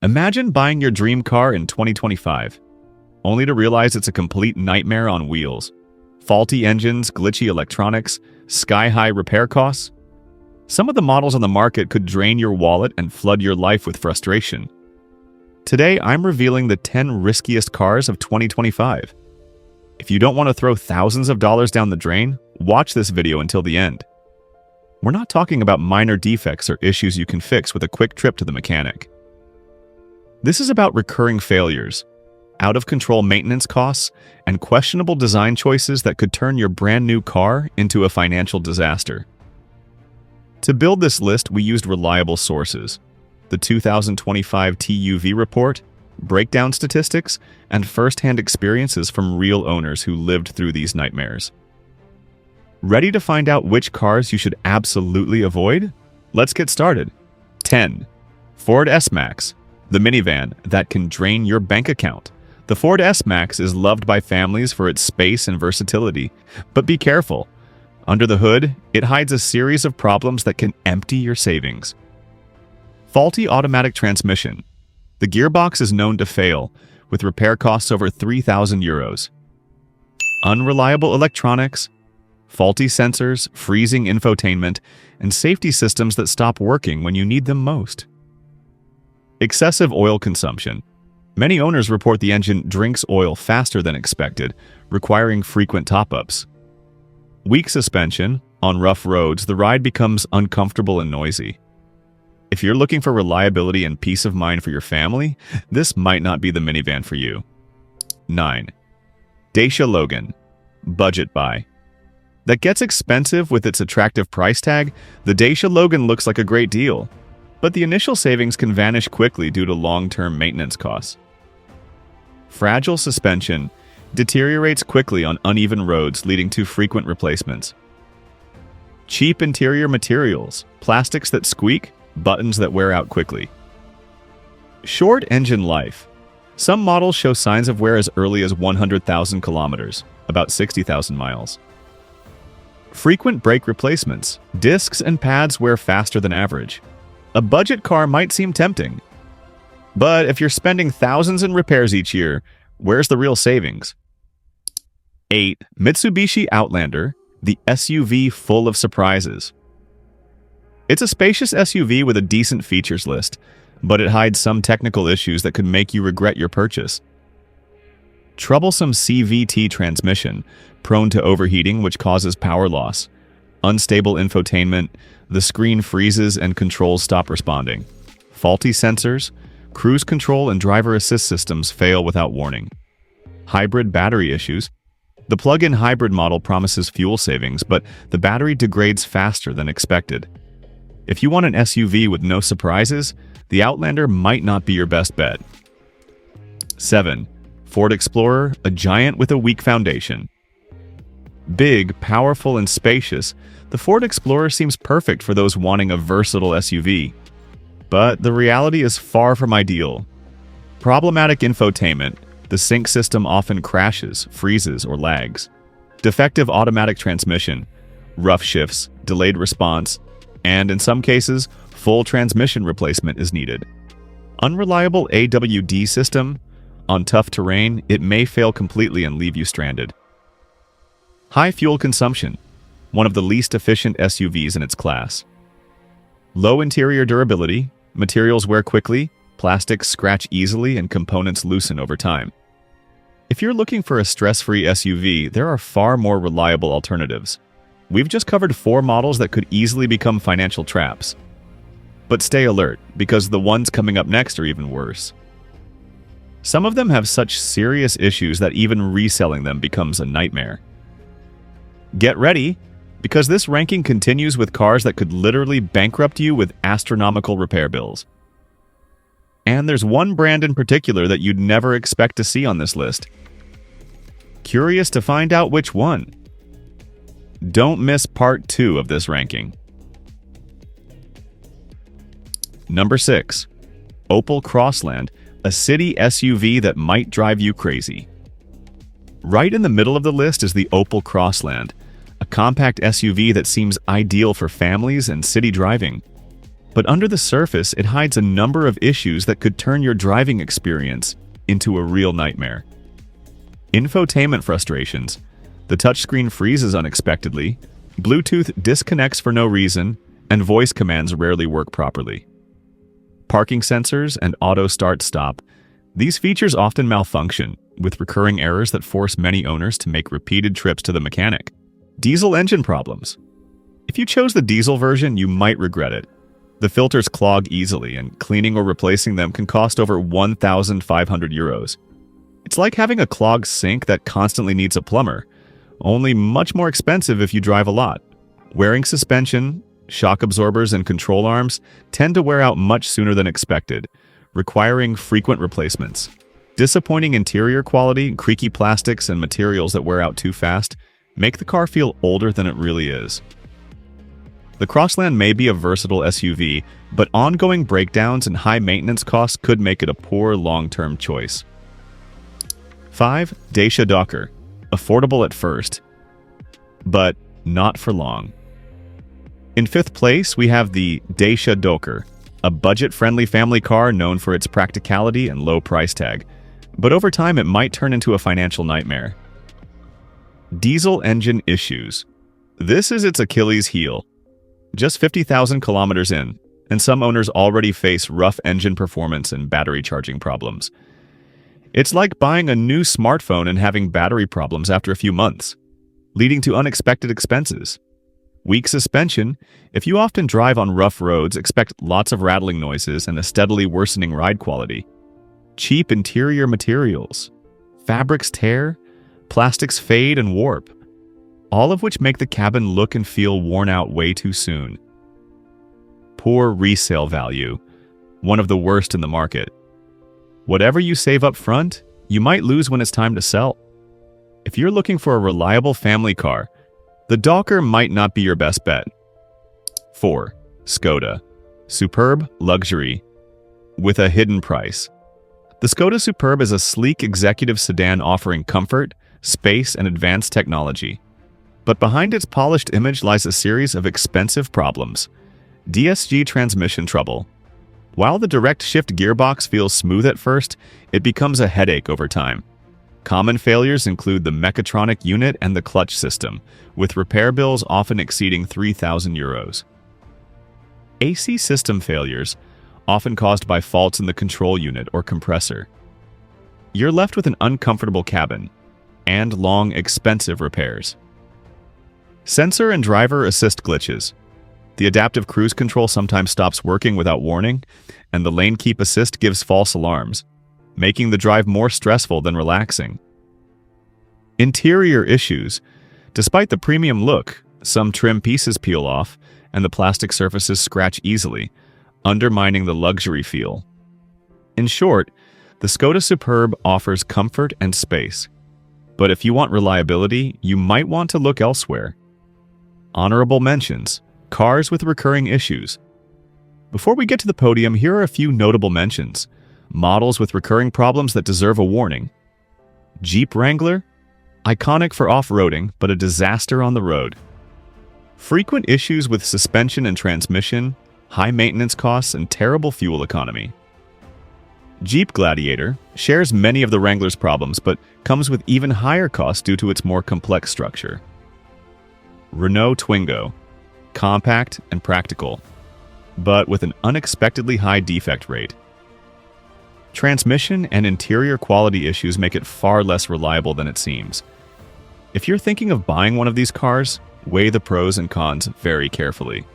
Imagine buying your dream car in 2025, only to realize it's a complete nightmare on wheels. Faulty engines, glitchy electronics, sky-high repair costs. Some of the models on the market could drain your wallet and flood your life with frustration. Today, I'm revealing the 10 riskiest cars of 2025. If you don't want to throw thousands of dollars down the drain, watch this video until the end. We're not talking about minor defects or issues you can fix with a quick trip to the mechanic. This is about recurring failures, out-of-control maintenance costs, and questionable design choices that could turn your brand new car into a financial disaster. To build this list, we used reliable sources: the 2025 TUV report, breakdown statistics, and first-hand experiences from real owners who lived through these nightmares. Ready to find out which cars you should absolutely avoid? Let's get started. 10. Ford S-Max, the minivan that can drain your bank account. The Ford S-Max is loved by families for its space and versatility, but be careful. Under the hood, it hides a series of problems that can empty your savings. Faulty automatic transmission. The gearbox is known to fail, with repair costs over €3,000. Unreliable electronics, faulty sensors, freezing infotainment, and safety systems that stop working when you need them most. Excessive oil consumption. Many owners report the engine drinks oil faster than expected, requiring frequent top-ups. Weak suspension. On rough roads, the ride becomes uncomfortable and noisy. If you're looking for reliability and peace of mind for your family, this might not be the minivan for you. 9. Dacia Logan, budget buy. That gets expensive with its attractive price tag. The Dacia Logan looks like a great deal, but the initial savings can vanish quickly due to long-term maintenance costs. Fragile suspension deteriorates quickly on uneven roads, leading to frequent replacements. Cheap interior materials, plastics that squeak, buttons that wear out quickly. Short engine life. Some models show signs of wear as early as 100,000 kilometers, about 60,000 miles. Frequent brake replacements. Discs and pads wear faster than average. A budget car might seem tempting, but if you're spending thousands in repairs each year, where's the real savings? 8. Mitsubishi Outlander, the SUV full of surprises. It's a spacious SUV with a decent features list, but it hides some technical issues that could make you regret your purchase. Troublesome CVT transmission, prone to overheating which causes power loss. Unstable infotainment, the screen freezes and controls stop responding. Faulty sensors, cruise control and driver assist systems fail without warning. Hybrid battery issues. The plug-in hybrid model promises fuel savings, but the battery degrades faster than expected. If you want an SUV with no surprises, the Outlander might not be your best bet. 7. Ford Explorer, a giant with a weak foundation. Big, powerful, and spacious, the Ford Explorer seems perfect for those wanting a versatile SUV. But the reality is far from ideal. Problematic infotainment. The sync system often crashes, freezes, or lags. Defective automatic transmission. Rough shifts, delayed response, and in some cases, full transmission replacement is needed. Unreliable AWD system. On tough terrain, it may fail completely and leave you stranded. High fuel consumption. One of the least efficient SUVs in its class. Low interior durability. Materials wear quickly, plastics scratch easily, and components loosen over time. If you're looking for a stress-free SUV, there are far more reliable alternatives. We've just covered 4 models that could easily become financial traps. But stay alert, because the ones coming up next are even worse. Some of them have such serious issues that even reselling them becomes a nightmare. Get ready, because this ranking continues with cars that could literally bankrupt you with astronomical repair bills. And there's one brand in particular that you'd never expect to see on this list. Curious to find out which one? Don't miss part 2 of this ranking. Number 6. Opel Crossland, a city SUV that might drive you crazy. Right in the middle of the list is the Opel Crossland, a compact SUV that seems ideal for families and city driving. but under the surface, it hides a number of issues that could turn your driving experience into a real nightmare. Infotainment frustrations. The touchscreen freezes unexpectedly, Bluetooth disconnects for no reason, and voice commands rarely work properly. Parking sensors and auto start-stop. These features often malfunction, with recurring errors that force many owners to make repeated trips to the mechanic. Diesel engine problems. If you chose the diesel version, you might regret it. The filters clog easily, and cleaning or replacing them can cost over 1,500 euros. It's like having a clogged sink that constantly needs a plumber, only much more expensive if you drive a lot. Wearing suspension, shock absorbers, and control arms tend to wear out much sooner than expected, requiring frequent replacements. Disappointing interior quality, creaky plastics, and materials that wear out too fast make the car feel older than it really is. The Crossland may be a versatile SUV, but ongoing breakdowns and high maintenance costs could make it a poor long-term choice. 5. Dacia Dokker. Affordable at first, but not for long. In 5th place, we have the Dacia Dokker, a budget-friendly family car known for its practicality and low price tag, but over time it might turn into a financial nightmare. Diesel engine issues. This is its Achilles heel. Just 50,000 kilometers in, and some owners already face rough engine performance and battery charging problems. It's like buying a new smartphone and having battery problems after a few months, leading to unexpected expenses. Weak suspension. If you often drive on rough roads, expect lots of rattling noises and a steadily worsening ride quality. Cheap interior materials. Fabrics tear, plastics fade and warp, all of which make the cabin look and feel worn out way too soon. Poor resale value, one of the worst in the market. Whatever you save up front, you might lose when it's time to sell. If you're looking for a reliable family car, the Dokker might not be your best bet. 4. Skoda Superb luxury with a hidden price. The Skoda Superb is a sleek executive sedan offering comfort, space, and advanced technology. But behind its polished image lies a series of expensive problems. DSG transmission trouble. While the direct shift gearbox feels smooth at first, it becomes a headache over time. Common failures include the mechatronic unit and the clutch system, with repair bills often exceeding 3,000 euros. AC system failures, often caused by faults in the control unit or compressor. You're left with an uncomfortable cabin and long, expensive repairs. Sensor and driver assist glitches. The adaptive cruise control sometimes stops working without warning, and the lane keep assist gives false alarms, making the drive more stressful than relaxing. Interior issues. Despite the premium look, some trim pieces peel off, and the plastic surfaces scratch easily, undermining the luxury feel. In short, the Skoda Superb offers comfort and space. But if you want reliability, you might want to look elsewhere. Honorable mentions. Cars with recurring issues. Before we get to the podium, here are a few notable mentions. Models with recurring problems that deserve a warning. Jeep Wrangler. Iconic for off-roading, but a disaster on the road. Frequent issues with suspension and transmission, high maintenance costs, and terrible fuel economy. Jeep Gladiator shares many of the Wrangler's problems, but comes with even higher costs due to its more complex structure. Renault Twingo. Compact and practical, but with an unexpectedly high defect rate. Transmission and interior quality issues make it far less reliable than it seems. If you're thinking of buying one of these cars, weigh the pros and cons very carefully.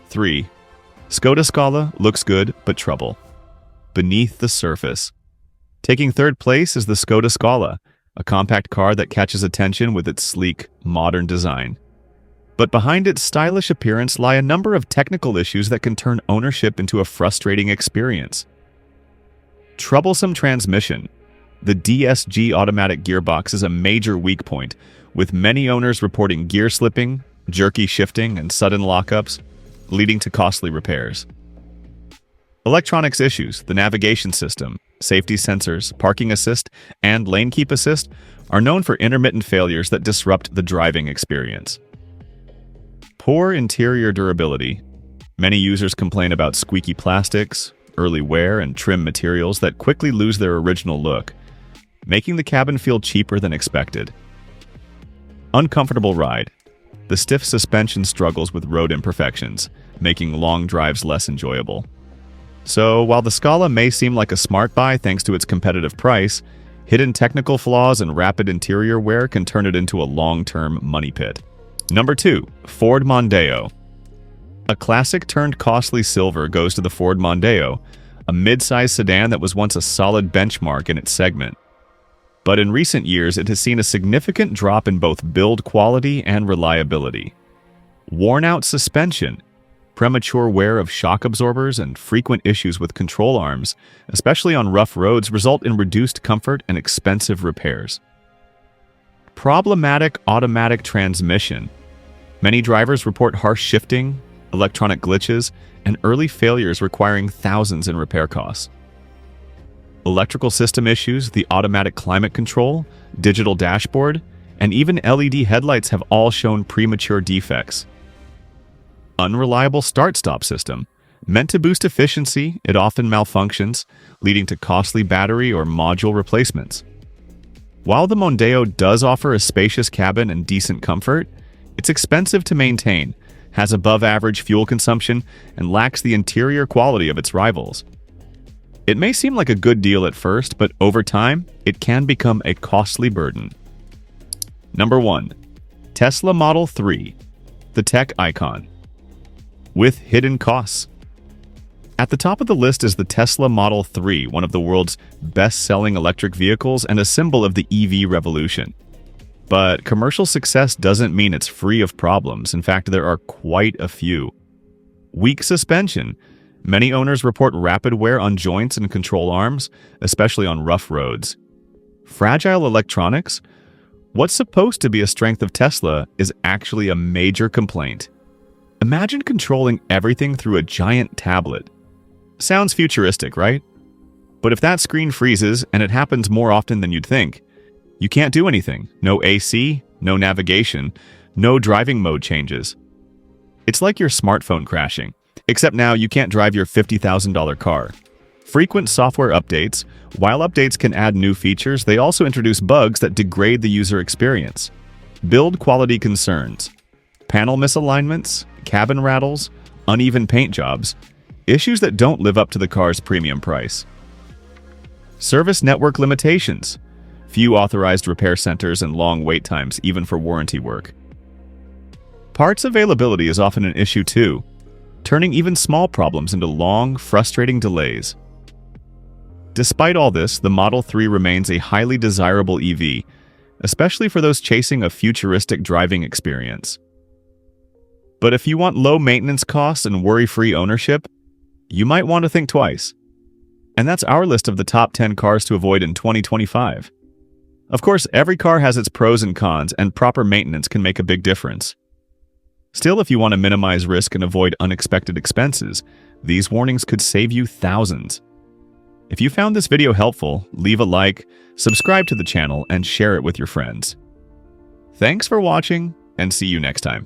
3. Skoda Scala looks good, but trouble. Beneath the surface. Taking 3rd place is the Skoda Scala, a compact car that catches attention with its sleek, modern design. But behind its stylish appearance lie a number of technical issues that can turn ownership into a frustrating experience. Troublesome transmission. The DSG automatic gearbox is a major weak point, with many owners reporting gear slipping, jerky shifting, and sudden lockups, leading to costly repairs. Electronics issues. The navigation system, safety sensors, parking assist, and lane keep assist are known for intermittent failures that disrupt the driving experience. Poor interior durability. Many users complain about squeaky plastics, early wear, and trim materials that quickly lose their original look, making the cabin feel cheaper than expected. Uncomfortable ride. The stiff suspension struggles with road imperfections, making long drives less enjoyable. So, while the Scala may seem like a smart buy thanks to its competitive price, hidden technical flaws and rapid interior wear can turn it into a long-term money pit. Number 2. Ford Mondeo. A classic turned costly silver goes to the Ford Mondeo, a mid-size sedan that was once a solid benchmark in its segment. But in recent years, it has seen a significant drop in both build quality and reliability. Worn-out suspension, premature wear of shock absorbers, and frequent issues with control arms, especially on rough roads, result in reduced comfort and expensive repairs. Problematic automatic transmission. Many drivers report harsh shifting, electronic glitches, and early failures requiring thousands in repair costs. Electrical system issues, the automatic climate control, digital dashboard, and even LED headlights have all shown premature defects. Unreliable start-stop system. Meant to boost efficiency, it often malfunctions, leading to costly battery or module replacements. While the Mondeo does offer a spacious cabin and decent comfort, it's expensive to maintain, has above-average fuel consumption, and lacks the interior quality of its rivals. It may seem like a good deal at first, but over time, it can become a costly burden. Number 1. Tesla Model 3, the tech icon. With hidden costs. At the top of the list is the Tesla Model 3, one of the world's best-selling electric vehicles and a symbol of the EV revolution. But commercial success doesn't mean it's free of problems. In fact, there are quite a few. Weak suspension. Many owners report rapid wear on joints and control arms, especially on rough roads. Fragile electronics. What's supposed to be a strength of Tesla is actually a major complaint. Imagine controlling everything through a giant tablet. Sounds futuristic, right? But if that screen freezes, and it happens more often than you'd think, you can't do anything. No AC, no navigation, no driving mode changes. It's like your smartphone crashing, except now you can't drive your $50,000 car. Frequent software updates. While updates can add new features, they also introduce bugs that degrade the user experience. Build quality concerns. Panel misalignments, cabin rattles, uneven paint jobs, issues that don't live up to the car's premium price. Service network limitations. Few authorized repair centers and long wait times, even for warranty work. Parts availability is often an issue too, turning even small problems into long, frustrating delays. Despite all this, the Model 3 remains a highly desirable EV, especially for those chasing a futuristic driving experience. But if you want low maintenance costs and worry-free ownership, you might want to think twice. And that's our list of the top 10 cars to avoid in 2025. Of course, every car has its pros and cons, and proper maintenance can make a big difference. Still, if you want to minimize risk and avoid unexpected expenses, these warnings could save you thousands. If you found this video helpful, leave a like, subscribe to the channel, and share it with your friends. Thanks for watching, and see you next time.